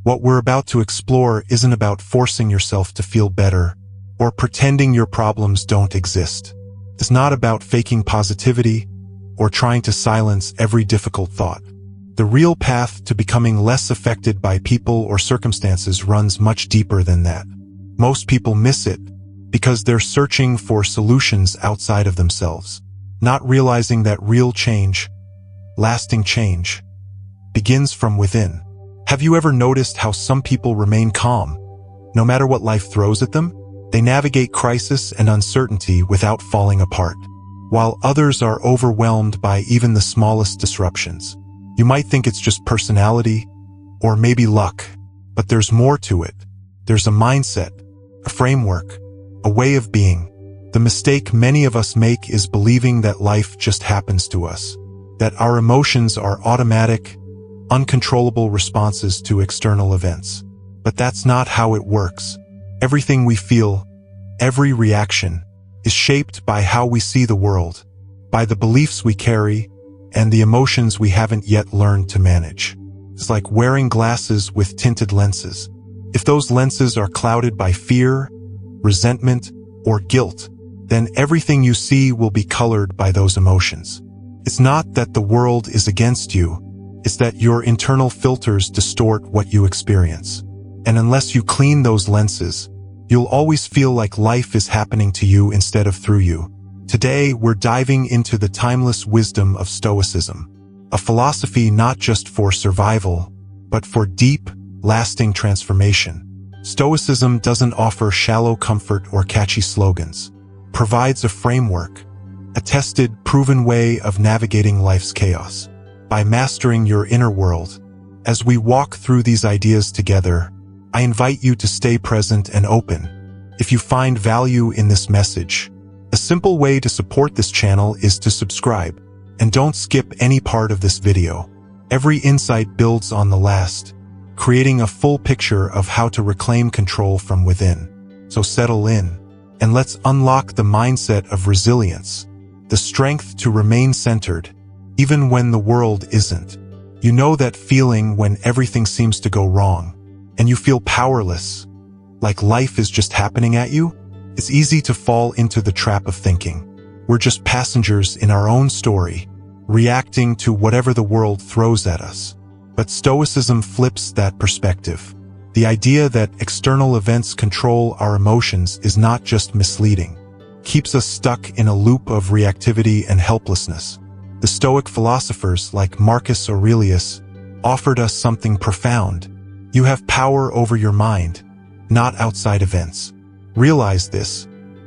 What we're about to explore isn't about forcing yourself to feel better or pretending your problems don't exist. It's not about faking positivity or trying to silence every difficult thought. The real path to becoming less affected by people or circumstances runs much deeper than that. Most people miss it because they're searching for solutions outside of themselves, not realizing that real change, lasting change, begins from within. Have you ever noticed how some people remain calm, no matter what life throws at them? They navigate crisis and uncertainty without falling apart, while others are overwhelmed by even the smallest disruptions. You might think it's just personality, or maybe luck, but there's more to it. There's a mindset, a framework, a way of being. The mistake many of us make is believing that life just happens to us, that our emotions are automatic, uncontrollable responses to external events. But that's not how it works. Everything we feel, every reaction, is shaped by how we see the world, by the beliefs we carry, and the emotions we haven't yet learned to manage. It's like wearing glasses with tinted lenses. If those lenses are clouded by fear, resentment, or guilt, then everything you see will be colored by those emotions. It's not that the world is against you, it's that your internal filters distort what you experience. And unless you clean those lenses, you'll always feel like life is happening to you instead of through you. Today, we're diving into the timeless wisdom of Stoicism, a philosophy not just for survival, but for deep, lasting transformation. Stoicism doesn't offer shallow comfort or catchy slogans. It provides a framework, a tested, proven way of navigating life's chaos. By mastering your inner world, as we walk through these ideas together, I invite you to stay present and open. If you find value in this message, a simple way to support this channel is to subscribe, and don't skip any part of this video. Every insight builds on the last, creating a full picture of how to reclaim control from within. So settle in, and let's unlock the mindset of resilience, the strength to remain centered, even when the world isn't. You know that feeling when everything seems to go wrong, and you feel powerless, like life is just happening at you? It's easy to fall into the trap of thinking we're just passengers in our own story, reacting to whatever the world throws at us. But Stoicism flips that perspective. The idea that external events control our emotions is not just misleading. It keeps us stuck in a loop of reactivity and helplessness. The Stoic philosophers like Marcus Aurelius offered us something profound. You have power over your mind, not outside events. Realize this,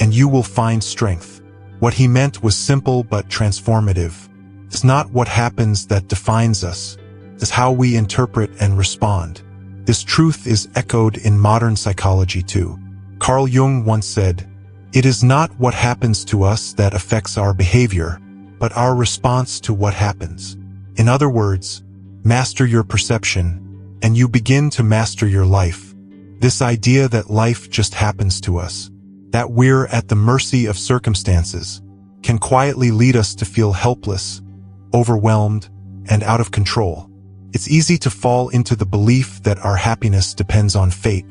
and you will find strength. What he meant was simple but transformative. It's not what happens that defines us, it's how we interpret and respond. This truth is echoed in modern psychology too. Carl Jung once said, "It is not what happens to us that affects our behavior, but our response to what happens." In other words, master your perception, and you begin to master your life. This idea that life just happens to us, that we're at the mercy of circumstances, can quietly lead us to feel helpless, overwhelmed, and out of control. It's easy to fall into the belief that our happiness depends on fate,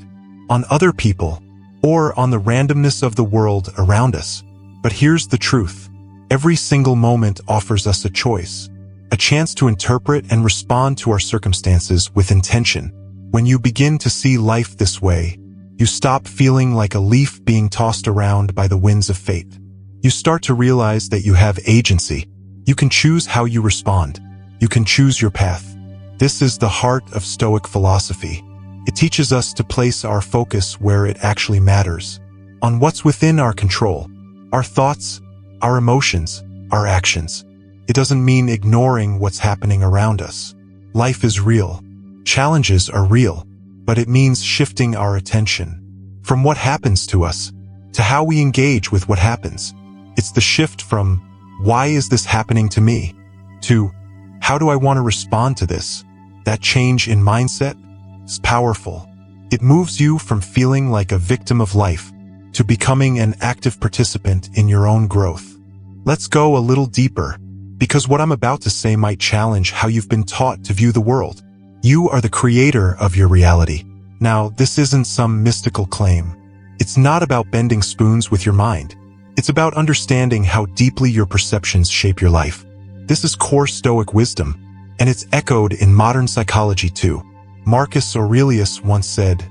on other people, or on the randomness of the world around us. But here's the truth. Every single moment offers us a choice, a chance to interpret and respond to our circumstances with intention. When you begin to see life this way, you stop feeling like a leaf being tossed around by the winds of fate. You start to realize that you have agency. You can choose how you respond. You can choose your path. This is the heart of Stoic philosophy. It teaches us to place our focus where it actually matters, on what's within our control, our thoughts, our emotions, our actions. It doesn't mean ignoring what's happening around us. Life is real. Challenges are real. But it means shifting our attention from what happens to us to how we engage with what happens. It's the shift from, "Why is this happening to me?" to, "How do I want to respond to this?" That change in mindset is powerful. It moves you from feeling like a victim of life to becoming an active participant in your own growth. Let's go a little deeper, because what I'm about to say might challenge how you've been taught to view the world. You are the creator of your reality. Now, this isn't some mystical claim. It's not about bending spoons with your mind. It's about understanding how deeply your perceptions shape your life. This is core Stoic wisdom, and it's echoed in modern psychology too. Marcus Aurelius once said,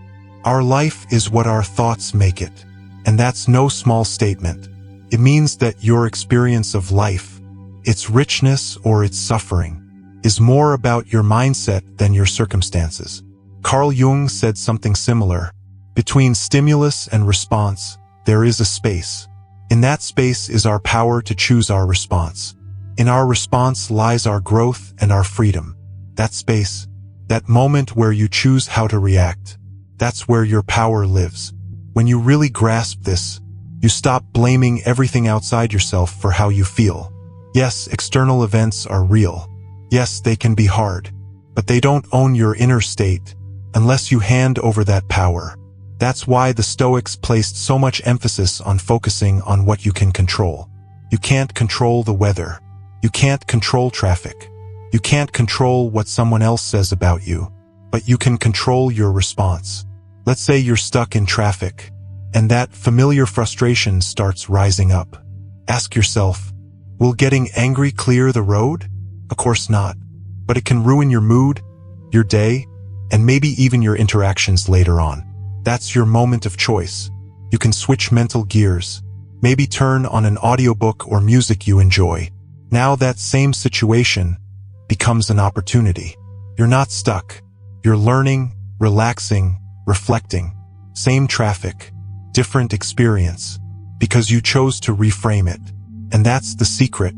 "Our life is what our thoughts make it." And that's no small statement. It means that your experience of life, its richness or its suffering, is more about your mindset than your circumstances. Carl Jung said something similar. Between stimulus and response, there is a space. In that space is our power to choose our response. In our response lies our growth and our freedom. That space, that moment where you choose how to react, that's where your power lives. When you really grasp this, you stop blaming everything outside yourself for how you feel. Yes, external events are real. Yes, they can be hard, but they don't own your inner state unless you hand over that power. That's why the Stoics placed so much emphasis on focusing on what you can control. You can't control the weather. You can't control traffic. You can't control what someone else says about you, but you can control your response. Let's say you're stuck in traffic, and that familiar frustration starts rising up. Ask yourself, will getting angry clear the road? Of course not, but it can ruin your mood, your day, and maybe even your interactions later on. That's your moment of choice. You can switch mental gears, maybe turn on an audiobook or music you enjoy. Now that same situation becomes an opportunity. You're not stuck. You're learning, relaxing, reflecting. Same traffic, different experience, because you chose to reframe it. And that's the secret.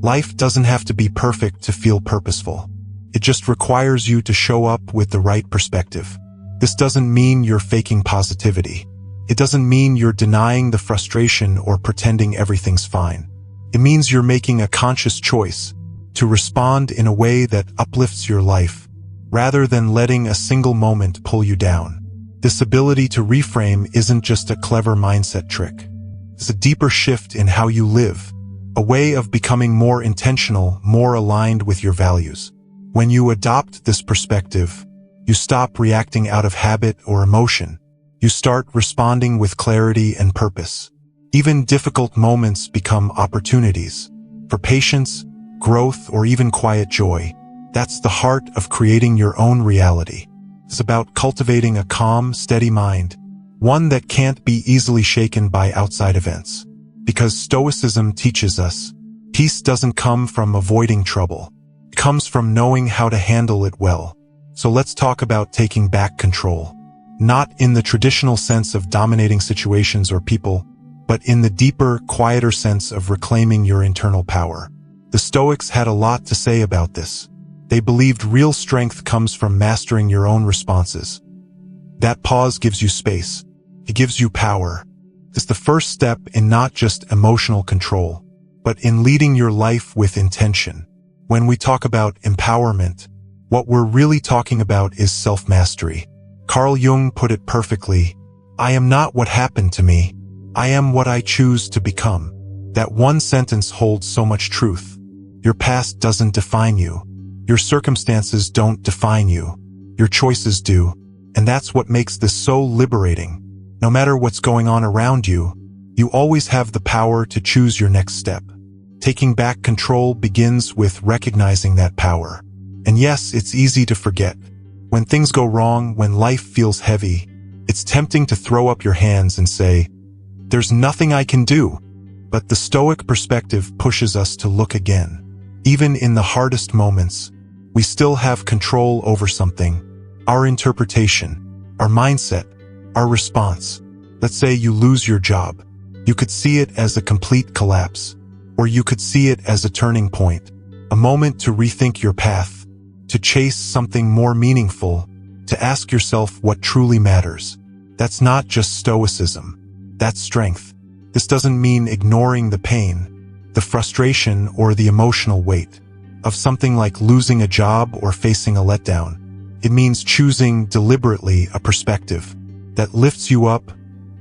Life doesn't have to be perfect to feel purposeful. It just requires you to show up with the right perspective. This doesn't mean you're faking positivity. It doesn't mean you're denying the frustration or pretending everything's fine. It means you're making a conscious choice to respond in a way that uplifts your life, rather than letting a single moment pull you down. This ability to reframe isn't just a clever mindset trick. It's a deeper shift in how you live, a way of becoming more intentional, more aligned with your values. When you adopt this perspective, you stop reacting out of habit or emotion. You start responding with clarity and purpose. Even difficult moments become opportunities for patience, growth, or even quiet joy. That's the heart of creating your own reality. It's about cultivating a calm, steady mind, one that can't be easily shaken by outside events. Because Stoicism teaches us, peace doesn't come from avoiding trouble. It comes from knowing how to handle it well. So let's talk about taking back control. Not in the traditional sense of dominating situations or people, but in the deeper, quieter sense of reclaiming your internal power. The Stoics had a lot to say about this. They believed real strength comes from mastering your own responses. That pause gives you space. It gives you power. It's the first step in not just emotional control, but in leading your life with intention. When we talk about empowerment, what we're really talking about is self-mastery. Carl Jung put it perfectly. I am not what happened to me. I am what I choose to become. That one sentence holds so much truth. Your past doesn't define you. Your circumstances don't define you. Your choices do. And that's what makes this so liberating. No matter what's going on around you, you always have the power to choose your next step. Taking back control begins with recognizing that power. And yes, it's easy to forget. When things go wrong, when life feels heavy, it's tempting to throw up your hands and say, "There's nothing I can do." But the Stoic perspective pushes us to look again. Even in the hardest moments, we still have control over something. Our interpretation, our mindset, our response. Let's say you lose your job. You could see it as a complete collapse, or you could see it as a turning point, a moment to rethink your path, to chase something more meaningful, to ask yourself what truly matters. That's not just stoicism. That's strength. This doesn't mean ignoring the pain, the frustration, or the emotional weight of something like losing a job or facing a letdown. It means choosing deliberately a perspective that lifts you up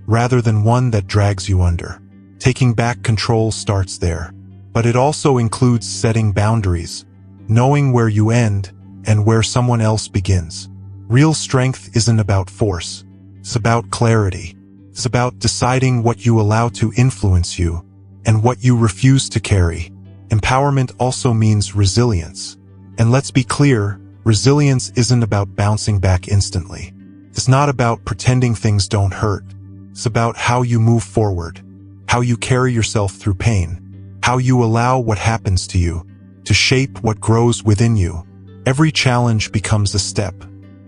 rather than one that drags you under. Taking back control starts there, but it also includes setting boundaries, knowing where you end and where someone else begins. Real strength isn't about force. It's about clarity. It's about deciding what you allow to influence you and what you refuse to carry. Empowerment also means resilience. And let's be clear, resilience isn't about bouncing back instantly. It's not about pretending things don't hurt. It's about how you move forward, how you carry yourself through pain, how you allow what happens to you to shape what grows within you. Every challenge becomes a step.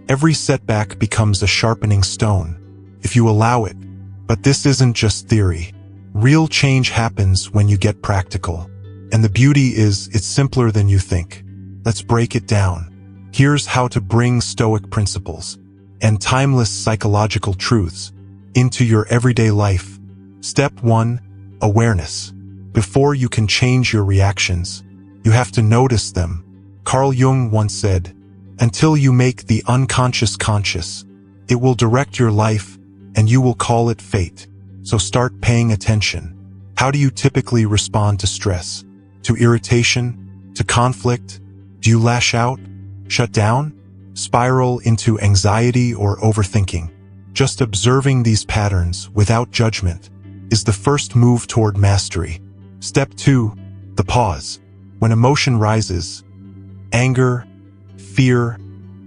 Every setback becomes a sharpening stone, if you allow it. But this isn't just theory. Real change happens when you get practical. And the beauty is, it's simpler than you think. Let's break it down. Here's how to bring Stoic principles and timeless psychological truths into your everyday life. Step 1. Awareness. Before you can change your reactions, you have to notice them. Carl Jung once said, "Until you make the unconscious conscious, it will direct your life and you will call it fate." So start paying attention. How do you typically respond to stress? To irritation? To conflict? Do you lash out? Shut down? Spiral into anxiety or overthinking? Just observing these patterns without judgment is the first move toward mastery. Step 2. The pause. When emotion rises, anger, fear,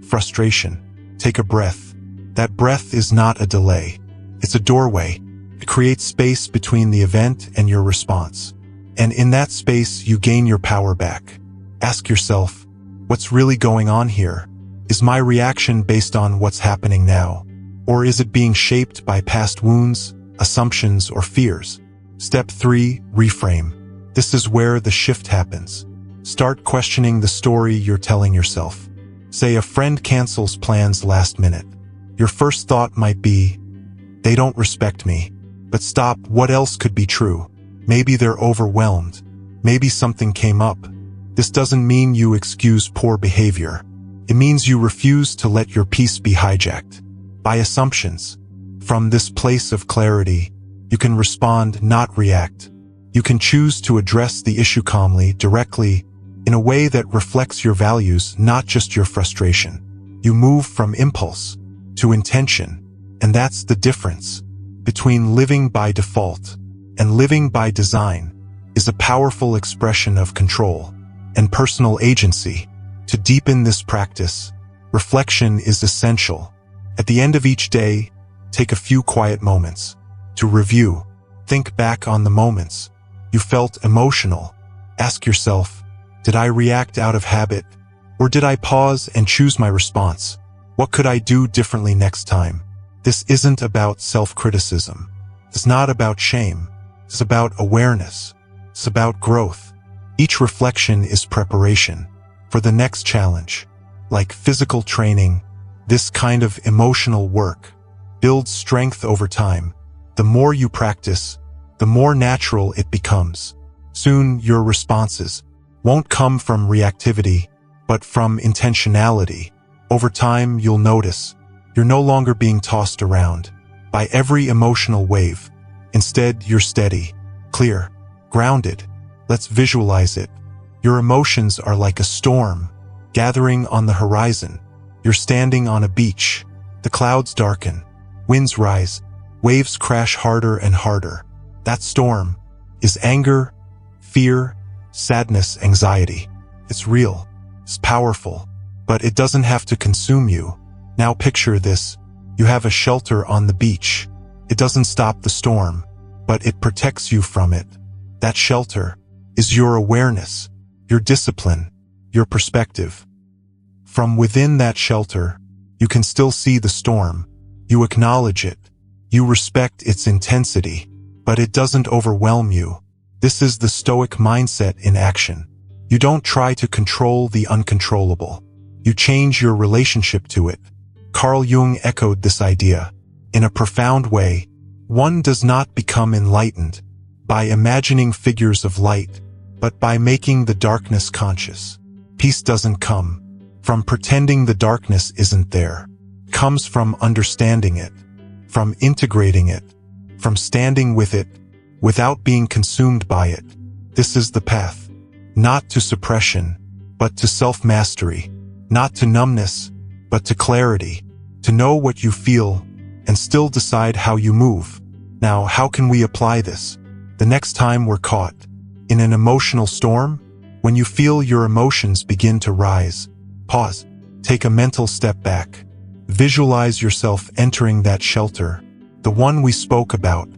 frustration, take a breath. That breath is not a delay. It's a doorway. It creates space between the event and your response. And in that space, you gain your power back. Ask yourself, what's really going on here? Is my reaction based on what's happening now? Or is it being shaped by past wounds, assumptions, or fears? Step 3. Reframe. This is where the shift happens. Start questioning the story you're telling yourself. Say a friend cancels plans last minute. Your first thought might be, they don't respect me. But stop, what else could be true? Maybe they're overwhelmed. Maybe something came up. This doesn't mean you excuse poor behavior. It means you refuse to let your peace be hijacked by assumptions. From this place of clarity, you can respond, not react. You can choose to address the issue calmly, directly, in a way that reflects your values, not just your frustration. You move from impulse to intention, and that's the difference between living by default and living by design. Is a powerful expression of control and personal agency. To deepen this practice, reflection is essential. At the end of each day, take a few quiet moments to review. Think back on the moments you felt emotional. Ask yourself, did I react out of habit? Or did I pause and choose my response? What could I do differently next time? This isn't about self-criticism. It's not about shame. It's about awareness. It's about growth. Each reflection is preparation for the next challenge. Like physical training, this kind of emotional work builds strength over time. The more you practice, the more natural it becomes. Soon your responses won't come from reactivity, but from intentionality. Over time, you'll notice you're no longer being tossed around by every emotional wave. Instead, you're steady, clear, grounded. Let's visualize it. Your emotions are like a storm gathering on the horizon. You're standing on a beach. The clouds darken, winds rise, waves crash harder and harder. That storm is anger, fear, sadness, anxiety. It's real, it's powerful, but it doesn't have to consume you. Now picture this. You have a shelter on the beach. It doesn't stop the storm, but it protects you from it. That shelter is your awareness, your discipline, your perspective. From within that shelter, you can still see the storm. You acknowledge it. You respect its intensity, but it doesn't overwhelm you. This is the Stoic mindset in action. You don't try to control the uncontrollable. You change your relationship to it. Carl Jung echoed this idea. In a profound way, one does not become enlightened by imagining figures of light, but by making the darkness conscious. Peace doesn't come from pretending the darkness isn't there. It comes from understanding it, from integrating it, from standing with it without being consumed by it. This is the path, not to suppression, but to self-mastery. not to numbness, but to clarity, to know what you feel and still decide how you move. Now, how can we apply this? The next time we're caught in an emotional storm, when you feel your emotions begin to rise, pause, take a mental step back, visualize yourself entering that shelter, the one we spoke about.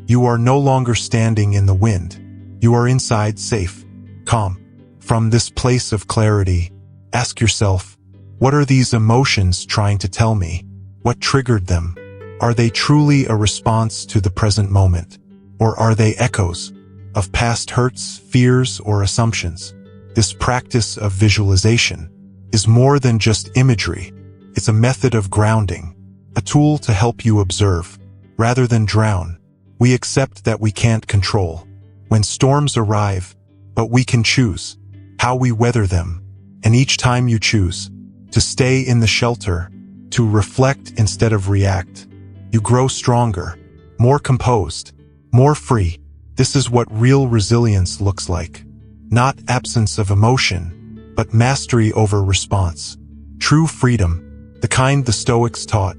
You are no longer standing in the wind. You are inside, safe, calm. From this place of clarity, ask yourself, what are these emotions trying to tell me? What triggered them? Are they truly a response to the present moment? Or are they echoes of past hurts, fears, or assumptions? This practice of visualization is more than just imagery. It's a method of grounding, a tool to help you observe, rather than drown. We accept that we can't control when storms arrive, but we can choose how we weather them. And each time you choose to stay in the shelter, to reflect instead of react, you grow stronger, more composed, more free. This is what real resilience looks like. Not absence of emotion, but mastery over response. True freedom, the kind the Stoics taught,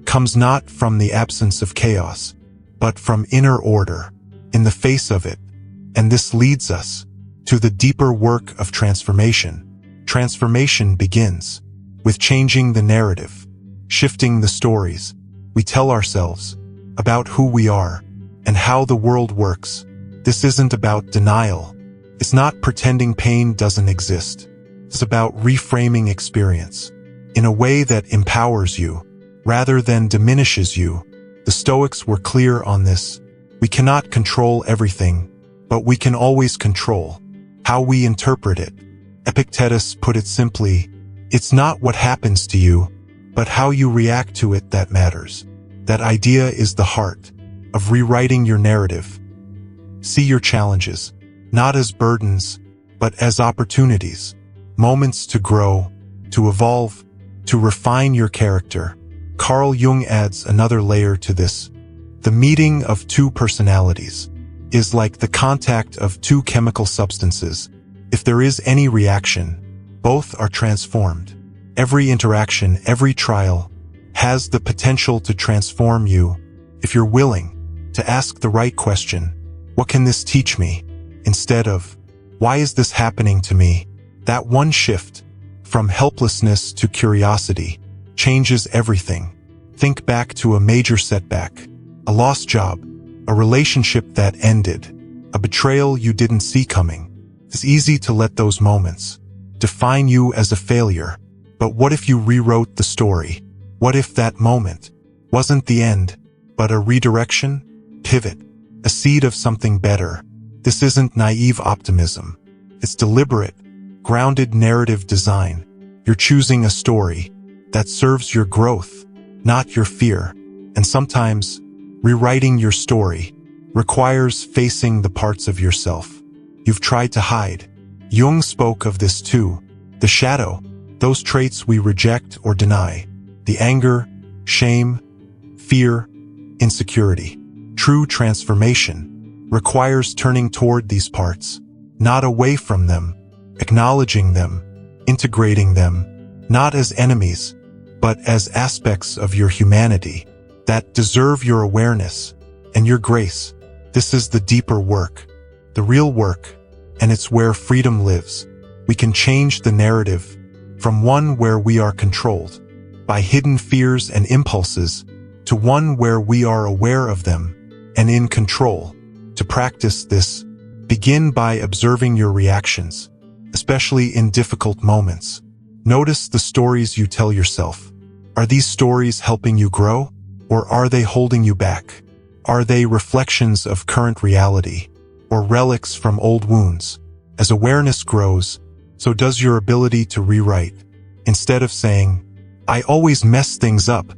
comes not from the absence of chaos, but from inner order in the face of it. And this leads us to the deeper work of transformation. Transformation begins with changing the narrative, shifting the stories we tell ourselves about who we are and how the world works. This isn't about denial. It's not pretending pain doesn't exist. It's about reframing experience in a way that empowers you rather than diminishes you. The Stoics were clear on this. We cannot control everything, but we can always control how we interpret it. Epictetus put it simply, it's not what happens to you, but how you react to it that matters. That idea is the heart of rewriting your narrative. See your challenges, not as burdens, but as opportunities, moments to grow, to evolve, to refine your character. Carl Jung adds another layer to this. The meeting of two personalities is like the contact of two chemical substances. If there is any reaction, both are transformed. Every interaction, every trial, has the potential to transform you if you're willing to ask the right question. What can this teach me? Instead of, why is this happening to me? That one shift from helplessness to curiosity changes everything. Think back to a major setback, a lost job, a relationship that ended, a betrayal you didn't see coming. It's easy to let those moments define you as a failure. But what if you rewrote the story? What if that moment wasn't the end, but a redirection, pivot, a seed of something better? This isn't naive optimism. It's deliberate, grounded narrative design. You're choosing a story that serves your growth, not your fear. And sometimes, rewriting your story requires facing the parts of yourself you've tried to hide. Jung spoke of this too. The shadow, those traits we reject or deny. The anger, shame, fear, insecurity. True transformation requires turning toward these parts, not away from them, acknowledging them, integrating them, not as enemies, but as aspects of your humanity that deserve your awareness and your grace. This is the deeper work, the real work, and it's where freedom lives. We can change the narrative from one where we are controlled by hidden fears and impulses to one where we are aware of them and in control. To practice this, begin by observing your reactions, especially in difficult moments. Notice the stories you tell yourself. Are these stories helping you grow, or are they holding you back? Are they reflections of current reality, or relics from old wounds? As awareness grows, so does your ability to rewrite. Instead of saying, I always mess things up,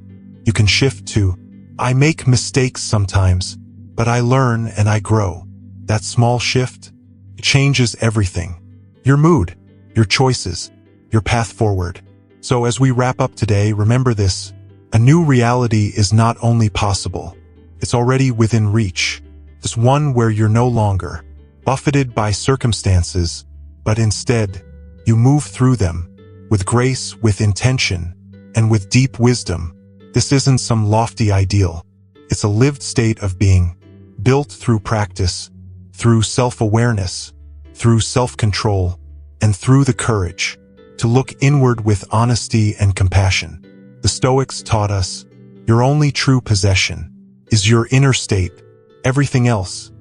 you can shift to, I make mistakes sometimes, but I learn and I grow. That small shift, it changes everything. Your mood, your choices, your path forward. So as we wrap up today, remember this. A new reality is not only possible, it's already within reach. This one where you're no longer buffeted by circumstances, but instead, you move through them, with grace, with intention, and with deep wisdom. This isn't some lofty ideal. It's a lived state of being, built through practice, through self-awareness, through self-control, and through the courage to look inward with honesty and compassion. The Stoics taught us, your only true possession is your inner state. Everything else,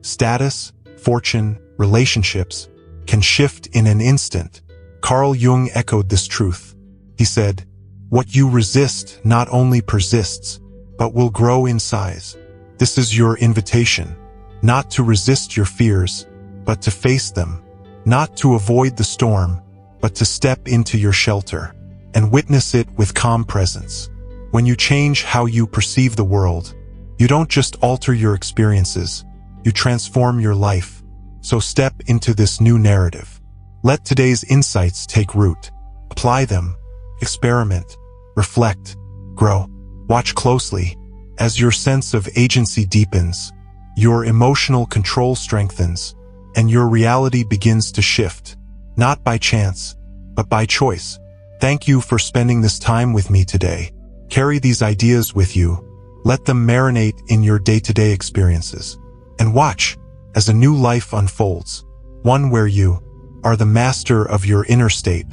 status, fortune, relationships, can shift in an instant. Carl Jung echoed this truth. He said, what you resist not only persists, but will grow in size. This is your invitation, not to resist your fears, but to face them, not to avoid the storm, but to step into your shelter and witness it with calm presence. When you change how you perceive the world, you don't just alter your experiences, you transform your life. So step into this new narrative. Let today's insights take root. Apply them, experiment, reflect, grow. Watch closely. As your sense of agency deepens, your emotional control strengthens, and your reality begins to shift, not by chance, but by choice. Thank you for spending this time with me today. Carry these ideas with you. Let them marinate in your day-to-day experiences. And watch as a new life unfolds, one where you are the master of your inner state,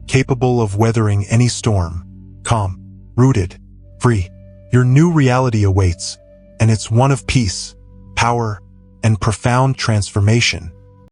capable of weathering any storm, calm, rooted, free. Your new reality awaits, and it's one of peace, power, and profound transformation.